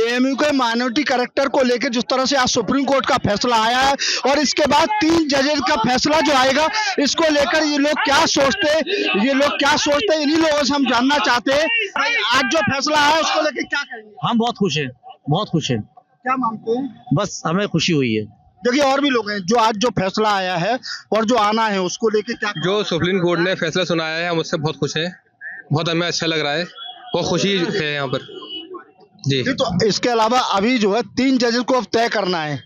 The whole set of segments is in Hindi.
एएमयू के माइनॉरिटी कैरेक्टर को लेकर जिस तरह से आज सुप्रीम कोर्ट का फैसला आया है और इसके बाद 3 जजेस का फैसला जो आएगा, इसको लेकर ये लोग क्या सोचते हैं, इन्हीं लोगों से हम जानना चाहते हैं। भाई, आज जो फैसला आया उसको लेकर क्या कहेंगे? हम बहुत खुश हैं, बहुत खुश हैं। क्या मानते हैं? बस हमें खुशी हुई है। देखिए और भी लोग हैं जो आज जो फैसला आया है और जो आना है उसको लेकर क्या जो सुप्रीम कोर्ट ने फैसला सुनाया है हम उससे बहुत खुश हैं, बहुत हमें अच्छा लग रहा है, बहुत खुशी है यहाँ पर जी। तो इसके अलावा अभी जो है 3 जजेस को अब तय करना है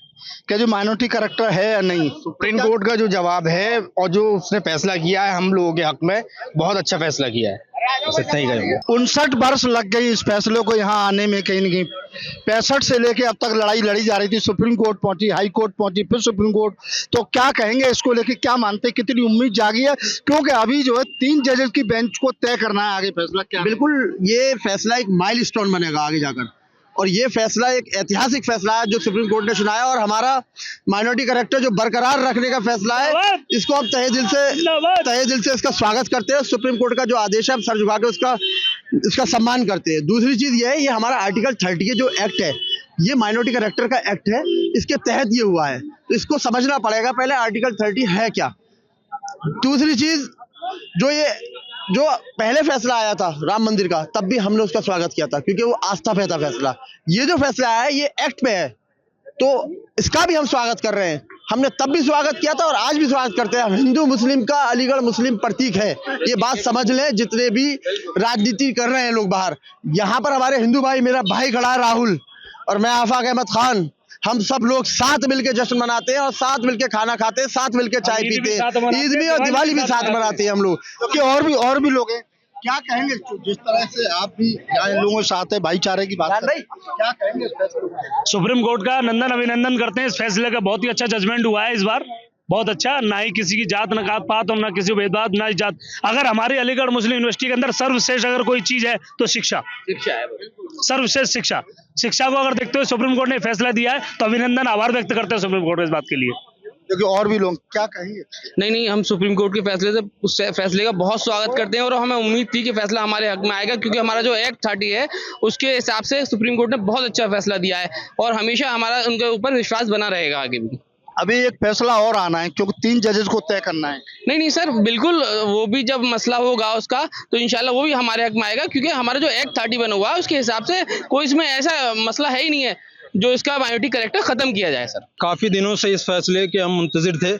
कि जो माइनॉरिटी कैरेक्टर है या नहीं। सुप्रीम कोर्ट का जो जवाब है और जो उसने फैसला किया है हम लोगों के हक में, बहुत अच्छा फैसला किया है, बस इतना ही कहेंगे। 59 वर्ष लग गई इस फैसले को यहाँ आने में, कहीं न कहीं 65 से लेके अब तक लड़ाई लड़ी जा रही थी। सुप्रीम कोर्ट पहुंची, हाई कोर्ट पहुंची, फिर सुप्रीम कोर्ट। तो क्या कहेंगे इसको लेके, क्या मानते हैं, कितनी उम्मीद जागी है? क्योंकि अभी जो है 3 जजेस की बेंच को तय करना है आगे फैसला क्या। बिल्कुल, ये फैसला एक माइलस्टोन बनेगा आगे जाकर, और ये फैसला एक ऐतिहासिक फैसला है जो सुप्रीम कोर्ट ने सुनाया, और हमारा माइनॉरिटी कैरेक्टर जो बरकरार रखने का फैसला है, इसको हम तहे दिल से इसका स्वागत करते हैं। सुप्रीम कोर्ट का जो आदेश है हम सर झुका के उसका सम्मान करते हैं। दूसरी चीज ये है, ये हमारा आर्टिकल 30 जो एक्ट है, ये माइनॉरिटी कैरेक्टर का एक्ट है, इसके तहत ये हुआ है, तो इसको समझना पड़ेगा पहले आर्टिकल 30 है क्या। दूसरी चीज, जो पहले फैसला आया था राम मंदिर का, तब भी हमने उसका स्वागत किया था क्योंकि वो आस्था पे था फैसला। ये जो फैसला आया है ये एक्ट पे है, तो इसका भी हम स्वागत कर रहे हैं। हमने तब भी स्वागत किया था और आज भी स्वागत करते हैं। हिंदू मुस्लिम का अलीगढ़ मुस्लिम प्रतीक है, ये बात समझ लें जितने भी राजनीति कर रहे हैं लोग बाहर। यहाँ पर हमारे हिंदू भाई, मेरा भाई खड़ा है राहुल, और मैं आफाक अहमद खान, हम सब लोग साथ मिलके जश्न मनाते हैं और साथ मिलके खाना खाते हैं, साथ मिलके चाय पीते हैं, ईद भी और दिवाली भी साथ मनाते हैं हम लोग। क्योंकि और भी लोग हैं, क्या कहेंगे जिस तरह से आप भी यहाँ लोगों के साथ है, भाईचारे की बात कर रहे हैं, क्या कहेंगे इस फैसले को? सुप्रीम कोर्ट का नंदन अभिनंदन करते हैं। इस फैसले का बहुत ही अच्छा जजमेंट हुआ है इस बार, बहुत अच्छा। ना ही किसी की जात, ना जात पात और ना किसी को भेदभाव, ना ही जात। अगर हमारी अलीगढ़ मुस्लिम यूनिवर्सिटी के अंदर सर्वश्रेष्ठ अगर कोई चीज है तो शिक्षा है, सर्वश्रेष्ठ शिक्षा को अगर देखते हुए सुप्रीम कोर्ट ने फैसला दिया है, तो अभिनंदन, आभार व्यक्त करते हैं सुप्रीम कोर्ट इस बात के लिए। क्योंकि और भी लोग क्या कहेंगे? नहीं, हम सुप्रीम कोर्ट के फैसले से उस फैसले का बहुत स्वागत करते हैं और हमें उम्मीद थी कि फैसला हमारे हक में आएगा, क्योंकि हमारा जो एक्ट 30 है उसके हिसाब से सुप्रीम कोर्ट ने बहुत अच्छा फैसला दिया है और हमेशा हमारा उनके ऊपर विश्वास बना रहेगा आगे भी। अभी एक फैसला और आना है क्योंकि 3 जजेस को तय करना है। नहीं सर, बिल्कुल, वो भी जब मसला होगा उसका तो इंशाल्लाह वो भी हमारे हक में आएगा, क्योंकि हमारा जो एक्ट 30 बना हुआ है उसके हिसाब से कोई इसमें ऐसा मसला है ही नहीं है जो इसका माइनॉरिटी कैरेक्टर खत्म किया जाए। सर, काफ़ी दिनों से इस फैसले के हम मुंतज़िर थे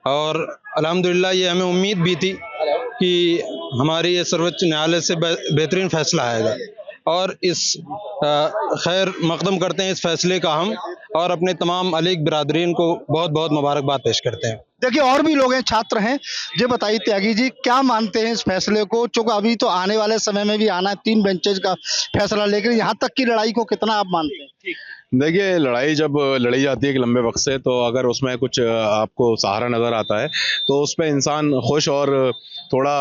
और अल्हम्दुलिल्लाह ये हमें उम्मीद भी थी कि हमारी ये सर्वोच्च न्यायालय से बेहतरीन फैसला आएगा, और इस खैर मकदम करते हैं इस फैसले का हम, और अपने तमाम अलीग बिरादरीन को बहुत बहुत मुबारकबाद पेश करते हैं। देखिए और भी लोग हैं, छात्र हैं। ये बताइए त्यागी जी, क्या मानते हैं इस फैसले को? चूंकि अभी तो आने वाले समय में भी आना है 3 बेंचेज का फैसला लेकर, यहाँ तक की लड़ाई को कितना आप मानते हैं? देखिए, लड़ाई जब लड़ी जाती है एक लंबे वक्त से, तो अगर उसमें कुछ आपको सहारा नजर आता है तो उस पर इंसान खुश और थोड़ा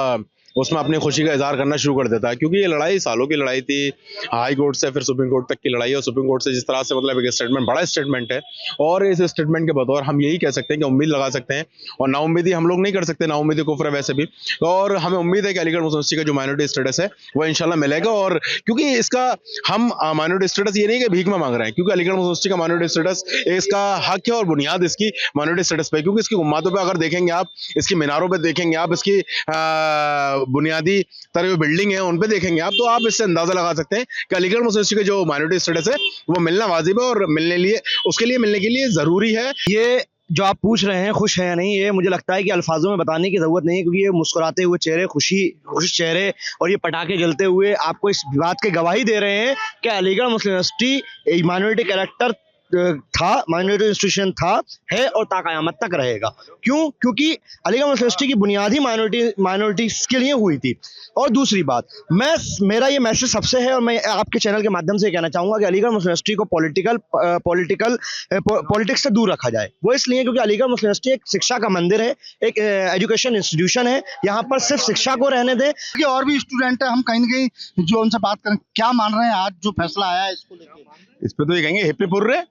उसमें अपनी खुशी का इजहार करना शुरू कर देता है, क्योंकि ये लड़ाई सालों की लड़ाई थी, हाई कोर्ट से फिर सुप्रीम कोर्ट तक की लड़ाई है, और सुप्रीम कोर्ट से जिस तरह से मतलब एक स्टेटमेंट, बड़ा स्टेटमेंट है, और इस स्टेटमेंट के बतौर हम यही कह सकते हैं कि उम्मीद लगा सकते हैं, और नाउम्मीदी हम लोग नहीं कर सकते, नाउम्मीदी कुफ्र है वैसे भी, और हमें उम्मीद है कि अलीगढ़ मुस्लिम यूनिवर्सिटी का जो माइनॉरिटी स्टेटस है वो इंशाल्लाह मिलेगा। और क्योंकि इसका हम माइनॉरिटी स्टेटस ये नहीं कि भीख में मांग रहे हैं, क्योंकि अलीगढ़ मुस्लिम यूनिवर्सिटी का माइनॉरिटी स्टेटस इसका हक है और बुनियाद इसकी माइनॉरिटी स्टेटस पे, क्योंकि इसकी उम्मादों पर अगर देखेंगे आप, इसकी मीनारों पर देखेंगे आप, इसकी बुनियादी तरह बिल्डिंग है उन पे देखेंगे आप, तो आप इससे अंदाजा लगा सकते हैं कि अलीगढ़ मुस्लिम यूनिवर्सिटी का जो माइनॉरिटी स्टेटस है वो मिलना वाजिब है, और मिलने के लिए जरूरी है। ये जो आप पूछ रहे हैं खुश है या नहीं, ये मुझे लगता है कि अल्फाजों में बताने की जरूरत नहीं है, क्योंकि ये मुस्कुराते हुए चेहरे, खुश चेहरे और ये पटाखे जलते हुए आपको इस बात की गवाही दे रहे हैं कि अलीगढ़ मुस्लिम यूनिवर्सिटी एक माइनॉरिटी कैरेक्टर था, माइनॉरिटी इंस्टीट्यूशन था, है और ताक़यामत तक रहेगा। क्यों? क्योंकि अलीगढ़ मुस्लिम यूनिवर्सिटी की बुनियादी माइनॉरिटी के लिए हुई थी। और दूसरी बात, मेरा ये मैसेज सबसे है, और मैं आपके चैनल के माध्यम से कहना चाहूँगा कि अलीगढ़ मुस्लिम यूनिवर्सिटी को पॉलिटिक्स से दूर रखा जाए। वो इसलिए क्योंकि अलीगढ़ मुस्लिम यूनिवर्सिटी एक शिक्षा का मंदिर है, एक एजुकेशन इंस्टीट्यूशन है, यहाँ पर सिर्फ शिक्षा को रहने दें। कि और भी स्टूडेंट है, हम कहीं ना कहीं जो उनसे बात करें, क्या मान रहे हैं आज जो फैसला आया है इसको लेकर? इस पे तो ये कहेंगे हिप्पी पुर्रे,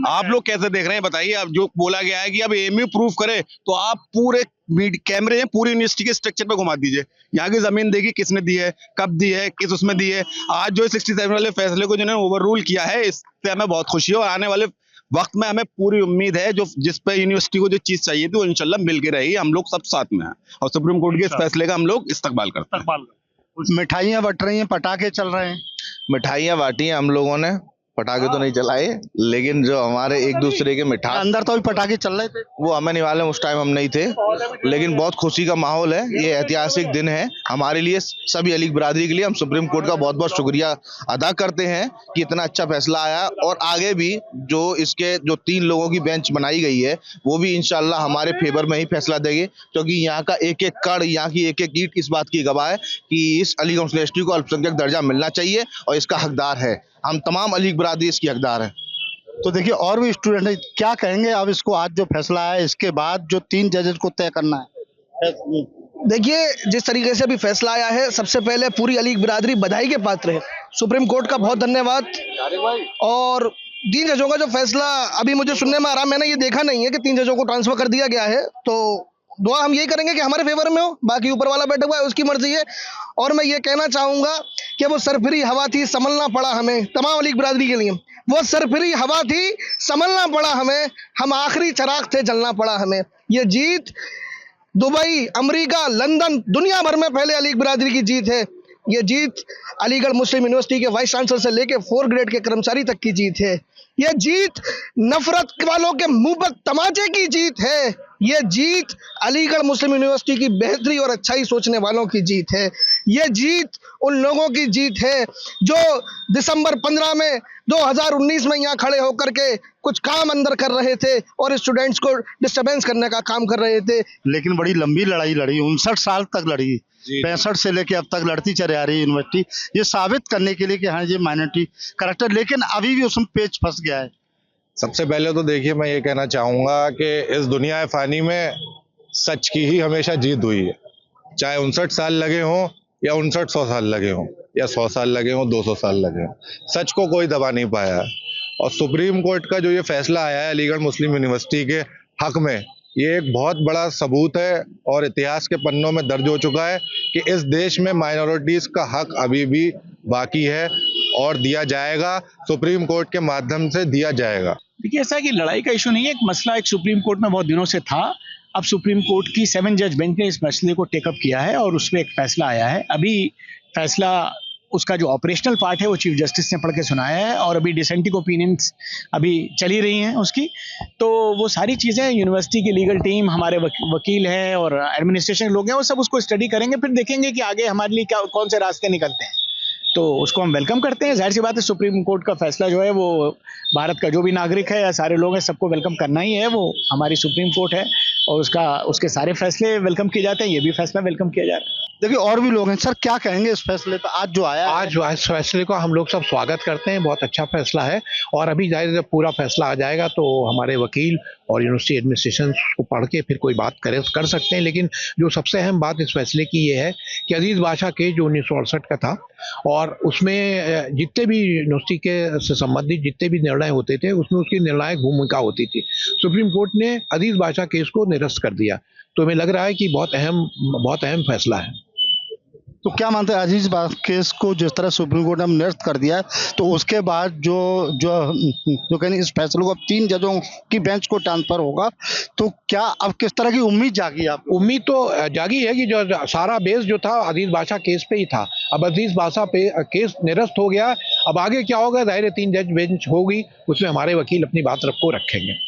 आप लोग कैसे देख रहे हैं बताइए। अब जो बोला गया है कि अब एएमयू प्रूफ करे, तो आप पूरे कैमरे हैं पूरी यूनिवर्सिटी के स्ट्रक्चर पे घुमा दीजिए। यहाँ की जमीन देखिए किसने दी है, कब दी है, किस उसमें दी है। आज जो 67 वाले फैसले को जिन्होंने ओवर रूल किया है, इससे हमें बहुत खुशी है और आने वाले वक्त में हमें पूरी उम्मीद है जो जिस पे यूनिवर्सिटी को जो चीज चाहिए थी वो इंशाल्लाह मिल के रहेगी। हम लोग सब साथ में हैं और सुप्रीम कोर्ट के इस फैसले का हम लोग इस्तकबाल करते हैं। मिठाइयाँ बट रही हैं, पटाखे चल रहे हैं। मिठाइयाँ बांटी हैं हम लोगों ने, पटाखे तो नहीं चलाए, लेकिन जो हमारे एक दूसरे के मिठास अंदर तो भी पटाखे चल रहे थे। वो हमें नहीं मालूम, उस टाइम हम नहीं थे, लेकिन बहुत खुशी का माहौल है। ये ऐतिहासिक दिन है हमारे लिए, सभी अली बिरादरी के लिए। हम सुप्रीम कोर्ट का बहुत बहुत शुक्रिया अदा करते हैं कि इतना अच्छा फैसला आया और आगे भी जो इसके जो 3 लोगों की बेंच बनाई गई है वो भी इंशाल्लाह हमारे फेवर में ही फैसला देंगे, क्योंकि यहाँ का एक एक कड़, यहाँ की एक एक ईंट इस बात की गवाह है कि इस अलीगढ़ मुस्लिम यूनिवर्सिटी को अल्पसंख्यक दर्जा मिलना चाहिए और इसका हकदार है। हम तमाम अली बिरादरी इसकी हकदार है। तो देखिए और भी स्टूडेंट है, क्या कहेंगे अब इसको, आज जो फैसला है इसके बाद जो 3 जजेस को तय करना है। देखिए जिस तरीके से अभी फैसला आया है, सबसे पहले पूरी अली बिरादरी बधाई के पात्र है। सुप्रीम कोर्ट का बहुत धन्यवाद। और 3 जजों का जो फैसला अभी मुझे सुनने में आ रहा, मैंने ये देखा नहीं है कि 3 जजों को ट्रांसफर कर दिया गया है, तो दुआ हम यही करेंगे कि हमारे फेवर में हो, बाकी ऊपर वाला बैठा हुआ है उसकी मर्जी है। और मैं ये कहना चाहूंगा कि वो सरफिरी हवा थी, संभलना पड़ा हमें, तमाम अली बिरादरी के लिए वो सरफिरी हवा थी, संभलना पड़ा हमें, हम आखिरी चिराग थे, जलना पड़ा हमें। ये जीत दुबई, अमेरिका, लंदन, दुनिया भर में पहले अली बिरादरी की जीत है। ये जीत अलीगढ़ मुस्लिम यूनिवर्सिटी के वाइस चांसलर से लेकर 4 ग्रेड के कर्मचारी तक की जीत है। यह जीत नफरत वालों के मुंह पर तमाचे की जीत है। यह जीत अलीगढ़ मुस्लिम यूनिवर्सिटी की बेहतरी और अच्छाई सोचने वालों की जीत है। यह जीत उन लोगों की जीत है जो दिसंबर 15 में 2019 में यहाँ खड़े होकर के कुछ काम अंदर कर रहे थे और स्टूडेंट्स को डिस्टर्बेंस करने का काम कर रहे थे। लेकिन बड़ी लंबी लड़ाई लड़ी, 59 साल तक लड़ी, 65 से लेके अब तक लड़ती चले आ रही है यूनिवर्सिटी, ये साबित करने के लिए कि हाँ ये माइनॉरिटी करेक्टर, लेकिन अभी भी उसमें पेच फंस गया है। सबसे पहले तो देखिए मैं ये कहना चाहूँगा कि इस दुनिया फ़ानी में सच की ही हमेशा जीत हुई है, चाहे 59 साल लगे हों या 5900 साल लगे हों या 100 साल लगे हों, 200 साल लगे हों, सच को कोई दबा नहीं पाया। और सुप्रीम कोर्ट का जो ये फैसला आया है अलीगढ़ मुस्लिम यूनिवर्सिटी के हक में, ये एक बहुत बड़ा सबूत है और इतिहास के पन्नों में दर्ज हो चुका है कि इस देश में माइनॉरिटीज़ का हक अभी भी बाकी है और दिया जाएगा, सुप्रीम कोर्ट के माध्यम से दिया जाएगा। देखिए ऐसा है कि लड़ाई का इशू नहीं है, एक मसला एक सुप्रीम कोर्ट में बहुत दिनों से था। अब सुप्रीम कोर्ट की 7 जज बेंच ने इस मसले को टेकअप किया है और उस पर एक फैसला आया है। अभी फैसला उसका जो ऑपरेशनल पार्ट है वो चीफ जस्टिस ने पढ़ के सुनाया है और अभी डिसेंटिंग ओपिनियंस अभी चली रही हैं उसकी। तो वो सारी चीज़ें यूनिवर्सिटी की लीगल टीम, हमारे वकील हैं और एडमिनिस्ट्रेशन लोग हैं, वो सब उसको स्टडी करेंगे, फिर देखेंगे कि आगे हमारे लिए क्या कौन से रास्ते निकलते हैं। तो उसको हम वेलकम करते हैं। जाहिर सी बात है सुप्रीम कोर्ट का फैसला जो है वो भारत का जो भी नागरिक है या सारे लोग हैं सबको वेलकम करना ही है। वो हमारी सुप्रीम कोर्ट है और उसके सारे फैसले वेलकम किए जाते हैं, ये भी फैसला वेलकम किया जा रहा है। देखिए और भी लोग हैं सर, क्या कहेंगे इस फैसले पर आज जो आया? आज इस फैसले को हम लोग सब स्वागत करते हैं, बहुत अच्छा फैसला है। और अभी जाहिर जब पूरा फैसला आ जाएगा तो हमारे वकील और यूनिवर्सिटी एडमिनिस्ट्रेशन को पढ़ के फिर कोई बात कर सकते हैं। लेकिन जो सबसे अहम बात इस फैसले की ये है कि अजीज बादशाह केस जो 1968 का था और उसमें जितने भी यूनिवर्सिटी के से संबंधित जितने भी निर्णय होते थे उसमें उसकी निर्णायक भूमिका होती थी। सुप्रीम कोर्ट ने अजीज बादशाह केस को निरस्त कर दिया, तो हमें लग रहा है कि बहुत अहम फैसला है। तो क्या मानते हैं अजीज केस को जिस तरह सुप्रीम कोर्ट ने निरस्त कर दिया है, तो उसके बाद जो कहें इस फैसले को अब 3 जजों की बेंच को ट्रांसफर होगा, तो क्या अब किस तरह की उम्मीद जागी आप? उम्मीद तो जागी है कि जो सारा बेस जो था अजीज बादशाह केस पे ही था, अब अजीज बादशाह पे केस निरस्त हो गया। अब आगे क्या होगा, जाहिर है 3 जज बेंच होगी, उसमें हमारे वकील अपनी बात रखेंगे।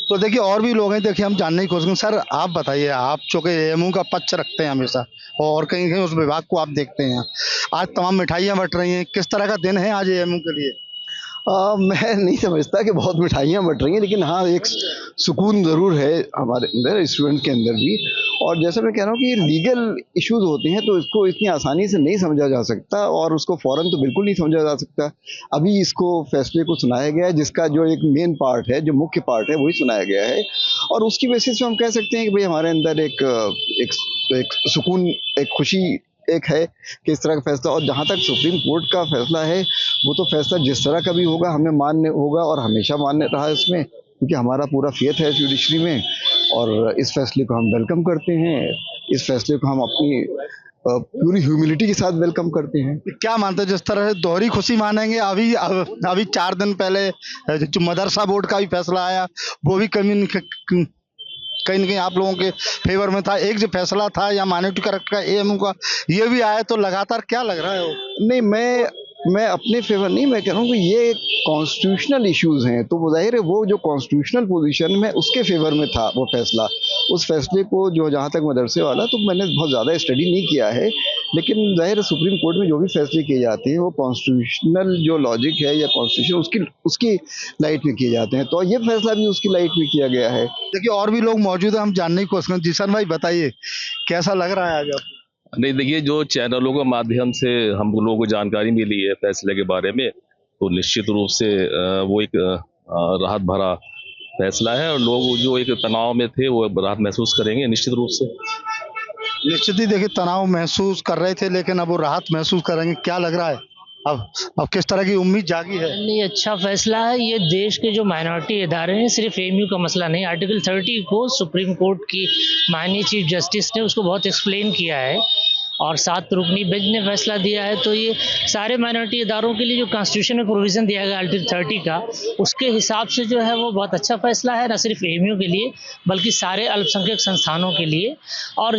तो देखिए और भी लोग हैं, देखिए हम जानने की कोशिश करेंगे। सर आप बताइए, आप चूँकि एएमयू का पक्ष रखते हैं हमेशा और कहीं कहीं उस विभाग को आप देखते हैं, आज तमाम मिठाइयाँ बट रही हैं, किस तरह का दिन है आज एएमयू के लिए? मैं नहीं समझता कि बहुत मिठाइयाँ बट रही हैं, लेकिन हाँ एक सुकून ज़रूर है हमारे अंदर, स्टूडेंट के अंदर भी। और जैसे मैं कह रहा हूँ कि लीगल इश्यूज होते हैं तो इसको इतनी आसानी से नहीं समझा जा सकता और उसको फ़ौरन तो बिल्कुल नहीं समझा जा सकता। अभी इसको फैसले को सुनाया गया है, जिसका जो एक मेन पार्ट है, जो मुख्य पार्ट है, वही सुनाया गया है और उसकी बेसिस पे हम कह सकते हैं कि भाई हमारे अंदर एक सुकून, एक खुशी एक है कि इस तरह का फैसला, और जहाँ तक सुप्रीम कोर्ट का फैसला है वो तो फैसला जिस तरह का भी होगा हमें मान्य होगा और हमेशा मान्य रहा है उसमें, क्योंकि हमारा पूरा फेथ है जुडिशरी में और इस फैसले को हम वेलकम करते हैं। इस फैसले को हम अपनी पूरी ह्यूमिलिटी के साथ वेलकम करते हैं। क्या मानते हैं, जिस तरह से दोहरी खुशी मानेंगे? अभी 4 दिन पहले जो मदरसा बोर्ड का भी फैसला आया वो भी कहीं न कहीं आप लोगों के फेवर में था। एक जो फैसला था या माइनॉरिटी करेक्ट का एएमयू का ये भी आया, तो लगातार क्या लग रहा है? नहीं, मैं अपने फेवर नहीं, मैं कह रहा हूँ कि ये कॉन्स्टिट्यूशनल इश्यूज हैं, तो वो जाहिर है वो जो कॉन्स्टिट्यूशनल पोजीशन में उसके फेवर में था वो फैसला। उस फैसले को जो जहाँ तक मदरसे वाला, तो मैंने बहुत ज़्यादा स्टडी नहीं किया है, लेकिन जाहिर है सुप्रीम कोर्ट में जो भी फैसले किए जाते हैं वो कॉन्स्टिट्यूशनल जो लॉजिक है या कॉन्स्टिट्यूशन उसकी लाइट में किए जाते हैं, तो ये फैसला भी उसकी लाइट में किया गया है। देखिए और भी लोग मौजूद हैं, हम जानने की कोशिश करें। जिशन भाई बताइए कैसा लग रहा है आज आपको? नहीं, देखिए, जो चैनलों के माध्यम से हम लोगों को जानकारी मिली है फैसले के बारे में, तो निश्चित रूप से वो एक राहत भरा फैसला है और लोग जो एक तनाव में थे वो राहत महसूस करेंगे निश्चित रूप से। निश्चित ही देखिए तनाव महसूस कर रहे थे, लेकिन अब वो राहत महसूस करेंगे। क्या लग रहा है अब किस तरह की उम्मीद जागी है? नहीं, अच्छा फैसला है। ये देश के जो माइनॉरिटी इदारे हैं, सिर्फ एएमयू का मसला नहीं, आर्टिकल 30 को सुप्रीम कोर्ट की माननीय चीफ जस्टिस ने उसको बहुत एक्सप्लेन किया है और 7 रुकनी बेंच ने फैसला दिया है। तो ये सारे माइनॉरिटी इदारों के लिए जो कॉन्स्टिट्यूशन में प्रोविज़न दिया गया आर्टिकल 30 का, उसके हिसाब से जो है वो बहुत अच्छा फैसला है, न सिर्फ एएमयू के लिए बल्कि सारे अल्पसंख्यक संस्थानों के लिए। और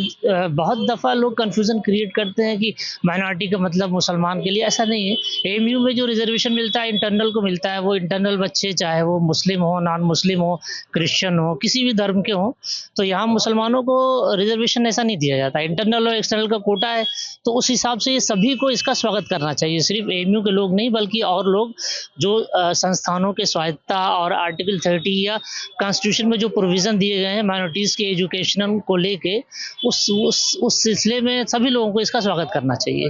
बहुत दफ़ा लोग कन्फ्यूज़न क्रिएट करते हैं कि माइनॉरिटी का मतलब मुसलमान के लिए, ऐसा नहीं है। एएमयू में जो रिजर्वेशन मिलता है इंटरनल को मिलता है, वो इंटरनल बच्चे चाहे वो मुस्लिम हो, नॉन मुस्लिम हो, क्रिश्चियन हो, किसी भी धर्म के हों, तो यहाँ मुसलमानों को रिजर्वेशन ऐसा नहीं दिया जाता। इंटरनल और एक्सटर्नल का कोटा है, तो उस हिसाब से ये सभी को इसका स्वागत करना चाहिए, सिर्फ एएमयू के लोग नहीं बल्कि और लोग जो संस्थानों के स्वायत्तता और आर्टिकल 30 या कॉन्स्टिट्यूशन में जो प्रोविज़न दिए गए हैं माइनॉरिटीज़ के एजुकेशन को लेके, उस सिलसिले में सभी लोगों को इसका स्वागत करना चाहिए।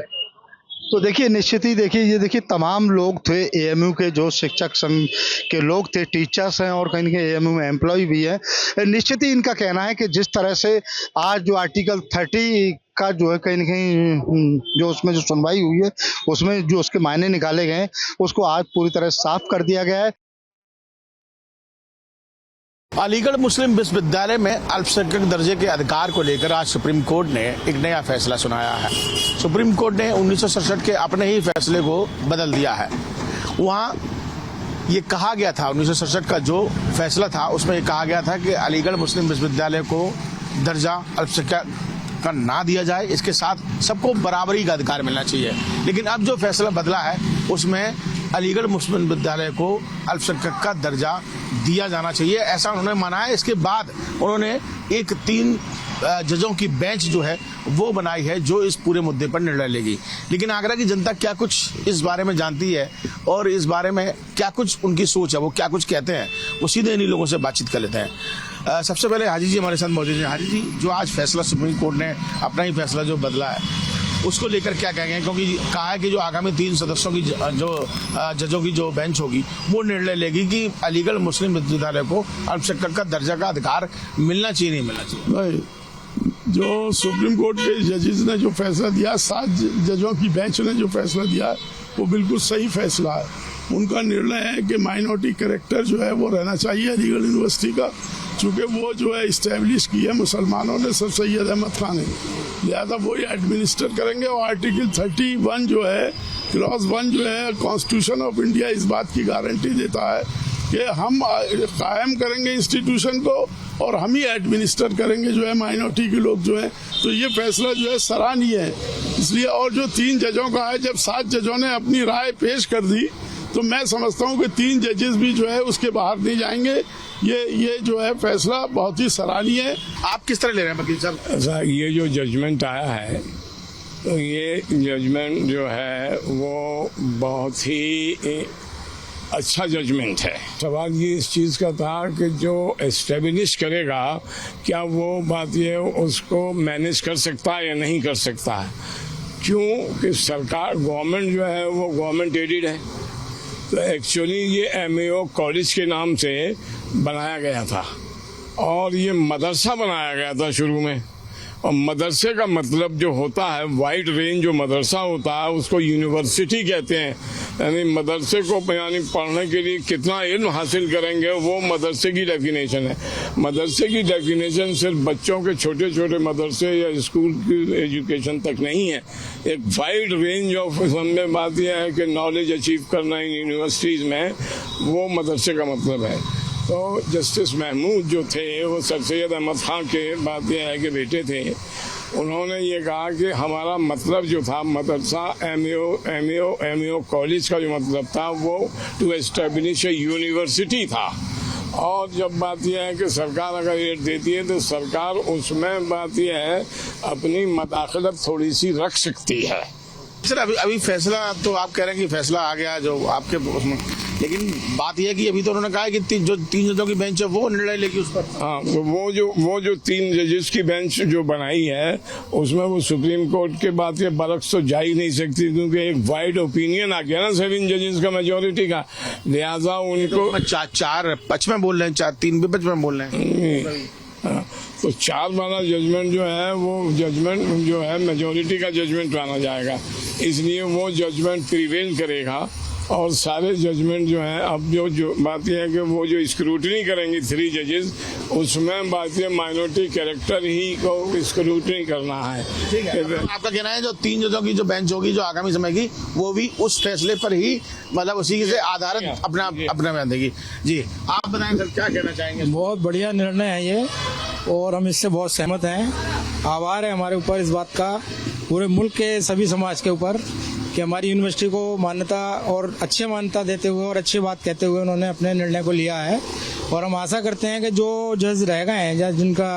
तो देखिए निश्चित ही देखिए तमाम लोग थे एएमयू के, जो शिक्षक संघ के लोग थे, टीचर्स हैं और कहीं ना कहीं एएमयू में एम्प्लॉय भी है। निश्चित ही इनका कहना है कि जिस तरह से आज जो आर्टिकल 30 का जो है कहीं ना कहीं जो उसमें जो सुनवाई हुई है उसमें जो उसके मायने निकाले गए हैं उसको आज पूरी तरह साफ कर दिया गया है। अलीगढ़ मुस्लिम विश्वविद्यालय में अल्पसंख्यक दर्जे के अधिकार को लेकर आज सुप्रीम कोर्ट ने एक नया फैसला सुनाया है। सुप्रीम कोर्ट ने 1967 के अपने ही फैसले को बदल दिया है। वहाँ ये कहा गया था, 1967 का जो फैसला था उसमें ये कहा गया था कि अलीगढ़ मुस्लिम विश्वविद्यालय को दर्जा अल्पसंख्यक का ना दिया जाए, इसके साथ सबको बराबरी का अधिकार मिलना चाहिए। लेकिन अब जो फैसला बदला है उसमें अलीगढ़ मुस्लिम विद्यालय को अल्पसंख्यक का दर्जा दिया जाना चाहिए, ऐसा उन्होंने माना है। इसके बाद उन्होंने एक 3 जजों की बेंच जो है वो बनाई है जो इस पूरे मुद्दे पर निर्णय लेगी। लेकिन आगरा की जनता क्या कुछ इस बारे में जानती है और इस बारे में क्या कुछ उनकी सोच है, वो क्या कुछ कहते हैं, वो सीधे इन्हीं लोगों से बातचीत कर लेते हैं। सबसे पहले हाजी जी हमारे साथ मौजूद हैं। हाजी जी, जो आज फैसला सुप्रीम कोर्ट ने अपना ही फैसला जो बदला है उसको लेकर क्या कहेंगे? क्योंकि कहा है कि जो आगामी 3 सदस्यों की जो जजों की जो बेंच होगी वो निर्णय लेगी कि अलीगढ़ मुस्लिम विश्वविद्यालय को अल्पसंख्यक का दर्जा का अधिकार मिलना चाहिए नहीं मिलना चाहिए। भाई, जो सुप्रीम कोर्ट के जजेस ने जो फैसला दिया, 7 जजों की बेंच ने जो फैसला दिया वो बिल्कुल सही फैसला है। उनका निर्णय है कि माइनॉरिटी कैरेक्टर जो है वो रहना चाहिए अलीगढ़ यूनिवर्सिटी का, चूँकि वो जो है इस्टेब्लिश की है मुसलमानों ने सर सैयद अहमद खान ने, लिहाजा वो एडमिनिस्टर करेंगे। और आर्टिकल 31 जो है क्लॉज 1 जो है कॉन्स्टिट्यूशन ऑफ इंडिया इस बात की गारंटी देता है कि हम कायम करेंगे इंस्टीट्यूशन को और हम ही एडमिनिस्टर करेंगे जो है माइनॉरिटी के लोग जो है। तो ये फैसला जो है सराहनीय है इसलिए। और जो 3 जजों का है, जब 7 जजों ने अपनी राय पेश कर दी तो मैं समझता हूँ कि 3 जजेस भी जो है उसके बाहर नहीं जाएंगे। ये जो है फैसला बहुत ही सराहनीय है। आप किस तरह ले रहे हैं वकील साहब? ये जो जजमेंट आया है तो ये जजमेंट जो है वो बहुत ही अच्छा जजमेंट है। सवाल ये इस चीज़ का था कि जो एस्टेब्लिश करेगा क्या वो बात ये उसको मैनेज कर सकता है या नहीं कर सकता है, क्योंकि सरकार गवर्नमेंट जो है वो गवर्नमेंट एडेड है। तो एक्चुअली ये एमएओ कॉलेज के नाम से बनाया गया था और ये मदरसा बनाया गया था शुरू में, और मदरसे का मतलब जो होता है, वाइड रेंज जो मदरसा होता है उसको यूनिवर्सिटी कहते हैं। यानी मदरसे को यानी पढ़ने के लिए कितना इल्म हासिल करेंगे वो मदरसे की डेफिनेशन है। मदरसे की डेफिनेशन सिर्फ बच्चों के छोटे छोटे मदरसे या स्कूल की एजुकेशन तक नहीं है, एक वाइड रेंज ऑफ समझ बात यह है कि नॉलेज अचीव करना इन यूनिवर्सिटीज़ में, वो मदरसे का मतलब है। तो जस्टिस महमूद जो थे वो सर सैयद अहमद खां के बात यह है कि बेटे थे, उन्होंने ये कहा कि हमारा मतलब जो था मदरसा एमएओ कॉलेज का जो मतलब था वो टू एस्टेब्लिश ए यूनिवर्सिटी था। और जब बात यह है कि सरकार अगर रेट देती है तो सरकार उसमें बात यह है अपनी मदाखलत थोड़ी सी रख सकती है। सर अभी फैसला तो आप कह रहे हैं कि फैसला आ गया जो आपके उसमें, लेकिन बात यह है कि अभी तो उन्होंने कहा है कि जो 3 जजों की बेंच है वो निर्णय लेगी उस पर। हाँ, तो वो जो 3 जजेस की बेंच जो बनाई है उसमें वो सुप्रीम कोर्ट के बाद के बरक्स तो जा ही नहीं सकती, क्योंकि एक वाइड ओपिनियन आ गया ना 7 जजेस का मेजोरिटी का, लिहाजा उनको 4 पक्ष में बोल रहे हैं, 3 विपक्ष में बोल रहे हैं। तो 4 वाला जजमेंट जो है वो जजमेंट जो है मेजोरिटी का जजमेंट माना जाएगा, इसलिए वो जजमेंट प्रिवेल करेगा। और सारे जजमेंट जो है अब जो बात यह है कि वो जो स्क्रूटनी करेंगी 3 जजेस, उसमें बात यह माइनॉरिटी कैरेक्टर ही को स्क्रूटनी करना है। ठीक है, आपका कहना है जो 3 जजों की जो बेंच होगी जो आगामी समय की, वो भी उस फैसले पर ही मतलब उसी से आधारित अपना बयान देगी। जी आप बताएं सर, क्या कहना चाहेंगे? बहुत बढ़िया निर्णय है ये और हम इससे बहुत सहमत हैं। आभार है हमारे ऊपर इस बात का, पूरे मुल्क के सभी समाज के ऊपर, कि हमारी यूनिवर्सिटी को मान्यता और अच्छी मान्यता देते हुए और अच्छी बात कहते हुए उन्होंने अपने निर्णय को लिया है। और हम आशा करते हैं कि जो जज रह गए हैं या जिनका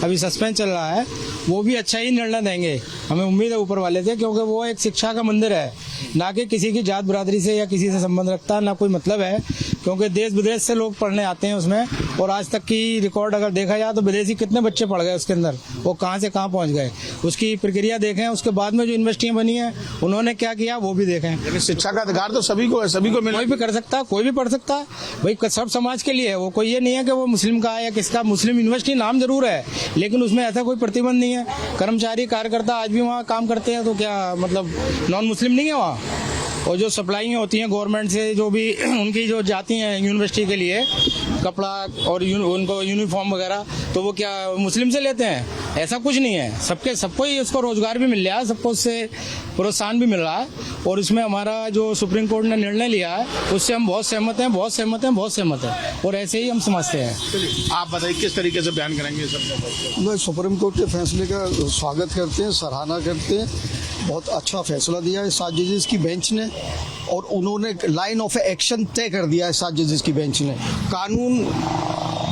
अभी सस्पेंस चल रहा है वो भी अच्छा ही निर्णय देंगे, हमें उम्मीद है ऊपर वाले से, क्योंकि वो एक शिक्षा का मंदिर है, ना कि किसी की जात बिरादरी से या किसी से संबंध रखता, ना कोई मतलब है, क्योंकि देश विदेश से लोग पढ़ने आते हैं उसमें। और आज तक की रिकॉर्ड अगर देखा जाए तो विदेशी कितने बच्चे पढ़ गए उसके अंदर, वो कहाँ से कहाँ पहुँच गए, उसकी प्रक्रिया देखें। उसके बाद में जो यूनिवर्सिटियाँ बनी हैं उन्होंने क्या किया वो भी देखें। लेकिन शिक्षा का अधिकार तो सभी को है, सभी को कोई भी कर सकता, कोई भी पढ़ सकता भाई, सब समाज के लिए है वो। कोई ये नहीं है कि वो मुस्लिम का है या किसका। मुस्लिम यूनिवर्सिटी नाम जरूर है लेकिन उसमें ऐसा कोई प्रतिबंध नहीं है। कर्मचारी कार्यकर्ता आज भी वहाँ काम करते हैं, तो क्या मतलब नॉन मुस्लिम नहीं है वहाँ? और जो सप्लाई होती हैं गवर्नमेंट से, जो भी उनकी जो जाती हैं यूनिवर्सिटी के लिए कपड़ा और उनको यूनिफॉर्म वगैरह, तो वो क्या मुस्लिम से लेते हैं? ऐसा कुछ नहीं है, सबको ही उसको रोजगार भी मिल रहा है, सबको उससे प्रोत्साहन भी मिल रहा है। और इसमें हमारा जो सुप्रीम कोर्ट ने निर्णय लिया है उससे हम बहुत सहमत हैं और ऐसे ही हम समझते हैं। आप बताइए किस तरीके से बयान करेंगे सब? मैं सुप्रीम कोर्ट के फैसले का स्वागत करते हैं, सराहना करते हैं। बहुत अच्छा फैसला दिया है 7 जजेस की बेंच ने, और उन्होंने लाइन ऑफ एक्शन तय कर दिया है 7 जजेस की बेंच ने। कानून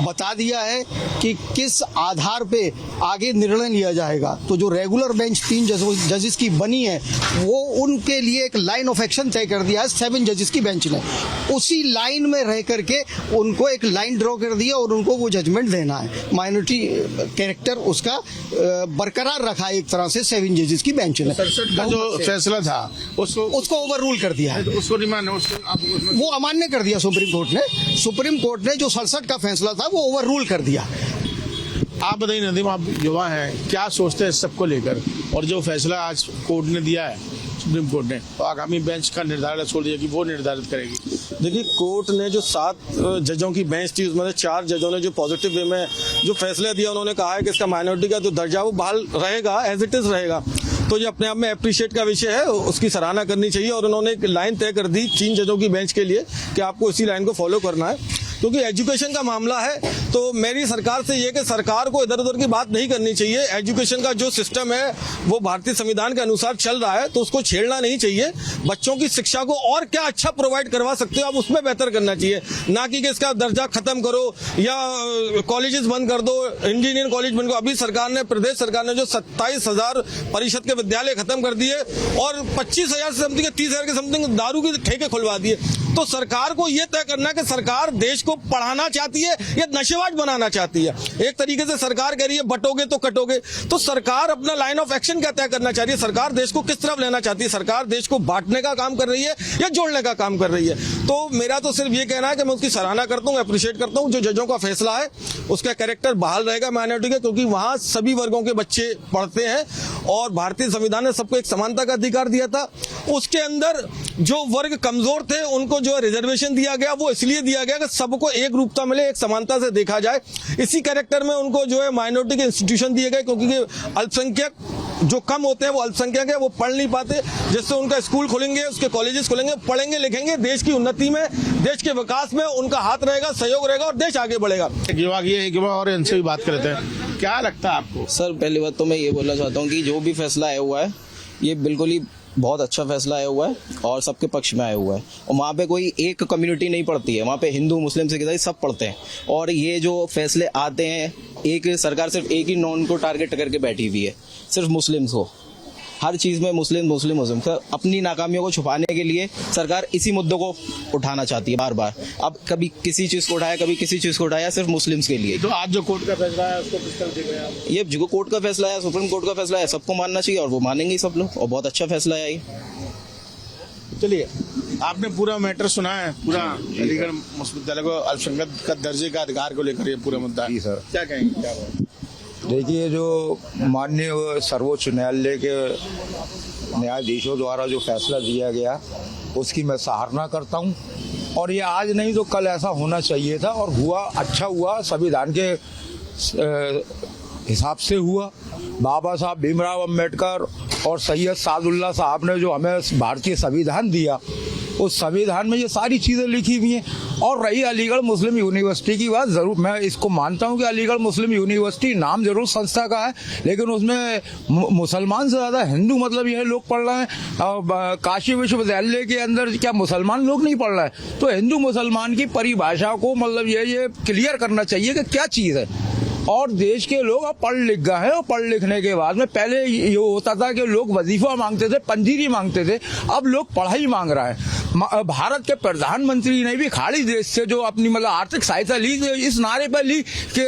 बता दिया है कि किस आधार पे आगे निर्णय लिया जाएगा। तो जो रेगुलर बेंच 3 जजेस की बनी है वो उनके लिए एक लाइन ऑफ एक्शन तय कर दिया है 7 जजेस की बेंच ने। उसी लाइन में रह करके उनको एक लाइन ड्रॉ कर दिया और उनको वो जजमेंट देना है। माइनॉरिटी कैरेक्टर उसका बरकरार रखा है एक तरह से 7 जजेस की बेंच ने। का जो फैसला था उसको ओवर रूल कर दिया है, उसको वो अमान्य कर दिया सुप्रीम कोर्ट ने जो 67 का फैसला था वो ओवर रूल कर दिया। आप बताइए नदीम, आप युवा हैं, क्या सोचते हैं सबको लेकर, और जो फैसला आज कोर्ट ने दिया है सुप्रीम कोर्ट ने, तो आगामी बेंच का निर्धारण छोड़ दिया कि वो निर्धारित करेगी? देखिए, कोर्ट ने जो 7 जजों की बेंच थी उसमें से 4 जजों ने जो पॉजिटिव वे में जो फैसला दिया, उन्होंने कहा है कि इसका माइनॉरिटी का जो दर्जा वो बहाल रहेगा, एज इट इज रहेगा। तो ये अपने आप में अप्रिशिएट का विषय है, उसकी सराहना करनी चाहिए। और उन्होंने एक लाइन तय कर दी 3 जजों की बेंच के लिए कि आपको इसी लाइन को फॉलो करना है, क्योंकि एजुकेशन का मामला है। तो मेरी सरकार से ये कि सरकार को इधर उधर की बात नहीं करनी चाहिए। एजुकेशन का जो सिस्टम है वो भारतीय संविधान के अनुसार चल रहा है, तो उसको छेड़ना नहीं चाहिए। बच्चों की शिक्षा को और क्या अच्छा प्रोवाइड करवा सकते हो आप, उसमें बेहतर करना चाहिए, ना कि इसका दर्जा खत्म करो या कॉलेजेस बंद कर दो, इंजीनियरिंग कॉलेज बंद करो। अभी सरकार ने, प्रदेश सरकार ने जो 27,000 परिषद के विद्यालय खत्म कर दिए और 25,000 से समथिंग 30,000 के समथिंग दारू के ठेके खुलवा दिए। तो सरकार को ये तय करना है कि सरकार देश को पढ़ाना चाहती है या नशेबाज बनाना चाहती है। एक तरीके से सरकार कह रही है बटोगे तो कटोगे, तो सरकार अपना लाइन ऑफ एक्शन क्या तय करना चाह रही है, सरकार देश को किस तरफ लेना चाहती है, सरकार देश को बांटने का काम कर रही है या जोड़ने का काम कर रही है। तो मेरा तो सिर्फ ये कहना है कि मैं उसकी सराहना करता हूँ, अप्रिशिएट करता हूँ। जो जजों का फैसला है उसका कैरेक्टर बहाल रहेगा माइनॉरिटी का, क्योंकि वहां सभी वर्गों के बच्चे पढ़ते हैं और भारतीय संविधान ने सबको एक समानता का अधिकार दिया था। उसके अंदर जो वर्ग कमजोर थे उनको जो रिजर्वेशन दिया गया वो इसलिए दिया गया कि सबको एक रूपता मिले, एक समानता से देखा जाए। इसी कैरेक्टर में उनको जो है माइनॉरिटी के इंस्टीट्यूशन दिए गए, क्योंकि अल्पसंख्यक जो कम होते हैं वो अल्पसंख्यक है, वो पढ़ नहीं पाते, जिससे उनका स्कूल खोलेंगे, उसके कॉलेजेस खोलेंगे, पढ़ेंगे लिखेंगे, देश की उन्नति में, देश के विकास में उनका हाथ रहेगा, सहयोग रहेगा और देश आगे बढ़ेगा। युवा ये युवा और इनसे भी बात करते हैं, क्या लगता है आपको? सर पहली बात तो मैं ये बोलना चाहता हूँ कि जो भी फैसला आया हुआ है ये बिल्कुल ही बहुत अच्छा फैसला आया हुआ है और सबके पक्ष में आया हुआ है। और वहाँ पे कोई एक कम्युनिटी नहीं पड़ती है, वहाँ पे हिंदू मुस्लिम सिख ईसाई सब पढ़ते हैं। और ये जो फैसले आते हैं, एक सरकार सिर्फ एक ही नॉन को टारगेट करके बैठी हुई है, सिर्फ मुस्लिम्स को, हर चीज़ में मुस्लिम मुस्लिम मुस्लिम। सर अपनी नाकामियों को छुपाने के लिए सरकार इसी मुद्दों को उठाना चाहती है बार बार। अब कभी किसी चीज़ को उठाया, कभी किसी चीज़ को उठाया, सिर्फ मुस्लिम्स के लिए। तो आज जो कोर्ट का फैसला है उसको किस तरह देख रहे हैं आप? ये जो कोर्ट का फैसला है, सुप्रीम कोर्ट का फैसला है, सबको मानना चाहिए और वो मानेंगे सब लोग, और बहुत अच्छा फैसला है ये। चलिए, आपने पूरा मैटर सुना है, पूरा अलीगढ़ विश्वविद्यालय को अल्पसंख्यक का दर्जे का अधिकार को लेकर ये पूरा मुद्दा है। सर क्या कहेंगे? क्या बात? देखिए, जो माननीय सर्वोच्च न्यायालय के न्यायाधीशों द्वारा जो फैसला दिया गया उसकी मैं सराहना करता हूं। और ये आज नहीं तो कल ऐसा होना चाहिए था और हुआ, अच्छा हुआ, संविधान के हिसाब से हुआ। बाबा साहब भीमराव अंबेडकर और सैयद सादुल्ला साहब ने जो हमें भारतीय संविधान दिया, उस संविधान में ये सारी चीज़ें लिखी हुई हैं। और रही अलीगढ़ मुस्लिम यूनिवर्सिटी की बात, ज़रूर मैं इसको मानता हूँ कि अलीगढ़ मुस्लिम यूनिवर्सिटी नाम जरूर संस्था का है, लेकिन उसमें मुसलमान से ज़्यादा हिंदू मतलब यह लोग पढ़ रहे हैं। काशी विश्वविद्यालय के अंदर क्या मुसलमान लोग नहीं पढ़ रहे हैं? तो हिंदू मुसलमान की परिभाषा को मतलब ये क्लियर करना चाहिए कि क्या चीज़ है। और देश के लोग अब पढ़ लिख गए हैं और पढ़ लिखने के बाद में पहले ये होता था कि लोग वजीफा मांगते थे, पंजीरी मांगते थे, अब लोग पढ़ाई मांग रहे हैं। भारत के प्रधानमंत्री ने भी खाड़ी देश से जो अपनी मतलब आर्थिक सहायता ली, इस नारे पर ली कि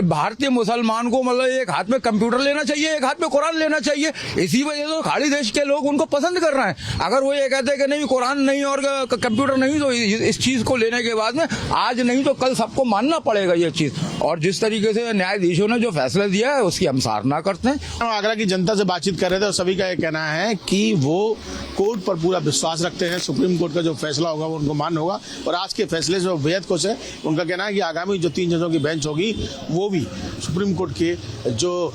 भारतीय मुसलमान को मतलब एक हाथ में कंप्यूटर लेना चाहिए, एक हाथ में कुरान लेना चाहिए। इसी वजह से खाड़ी देश के लोग उनको पसंद कर रहे हैं। अगर वो ये कहते हैं कि नहीं कुरान नहीं और कंप्यूटर नहीं, तो इस चीज को लेने के बाद में आज नहीं तो कल सबको मानना पड़ेगा ये चीज। और जिस तरीके से न्यायाधीशों ने जो फैसला दिया है उसकी हम सराहना करते हैं। हम आगरा की जनता से बातचीत कर रहे थे और सभी का ये कहना है कि वो कोर्ट पर पूरा विश्वास रखते हैं। सुप्रीम कोर्ट का जो फैसला होगा वो उनको मान होगा और आज के फैसले से बेहद खुश है। उनका कहना है कि आगामी जो 3 जजों की बेंच होगी वो भी सुप्रीम कोर्ट के जो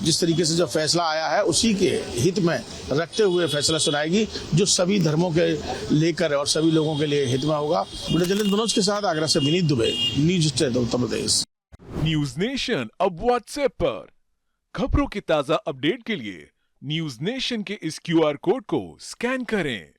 जिस तरीके से जो फैसला आया है उसी के हित में रखते हुए फैसला सुनाएगी, जो सभी धर्मों के लेकर और सभी लोगों के लिए हित में होगा। मनोज के साथ आगरा से Vineet Dubey, news state Uttar Pradesh. News nation अब व्हाट्सएप पर खबरों की ताजा अपडेट के लिए न्यूज नेशन के इस QR कोड को स्कैन करें।